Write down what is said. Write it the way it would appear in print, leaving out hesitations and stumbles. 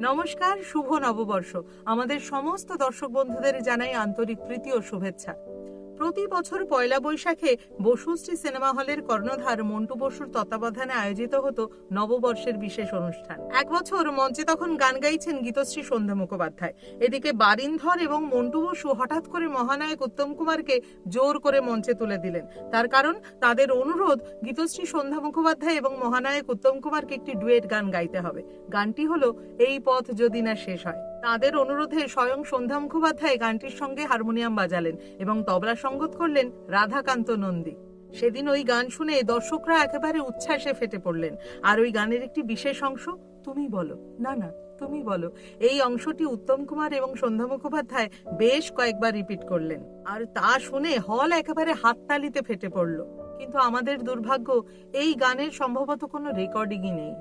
নমস্কার, শুভ নববর্ষ। আমাদের সমস্ত দর্শক বন্ধুদের জানাই আন্তরিক প্রীতি ও শুভেচ্ছা। প্রতি বছর পয়লা বৈশাখে বসুশ্রী সিনেমা হলের কর্ণধার মন্টু বসুর তত্ত্বাবধানে আয়োজিত হতো নববর্ষের বিশেষ অনুষ্ঠান। এক বছর মঞ্চে তখন গান গাইছেন গীতশ্রী সন্ধ্যা মুখোপাধ্যায়। এদিকে বারিন্ধর এবং মন্টু বসু হঠাৎ করে মহানায়ক উত্তম কুমারকে জোর করে মঞ্চে তুলে দিলেন। তার কারণ তাদের অনুরোধ, গীতশ্রী সন্ধ্যা মুখোপাধ্যায় এবং মহানায়ক উত্তম কুমারকে একটি ডুয়েট গান গাইতে হবে। গানটি হলো এই পথ যদি না শেষ হয়। তাদের অনুরোধে স্বয়ং সন্ধ্যা মুখোপাধ্যায় গানটির সঙ্গে হারমোনিয়াম বাজালেন এবং তবলা সঙ্গত করলেন রাধাকান্ত নন্দী। সেদিন ওই গান শুনে দর্শকরা একেবারে উচ্ছ্বাসে ফেটে পড়লেন। আর ওই গানের একটি বিশেষ অংশ, তুমি বলো না না তুমি বলো, এই অংশটি উত্তম কুমার এবং সন্ধ্যা মুখোপাধ্যায় বেশ কয়েকবার রিপিট করলেন। আর তা শুনে হল একেবারে হাততালিতে ফেটে পড়ল। কিন্তু আমাদের দুর্ভাগ্য, এই গানের সম্ভবত কোনো রেকর্ডিংই নেই।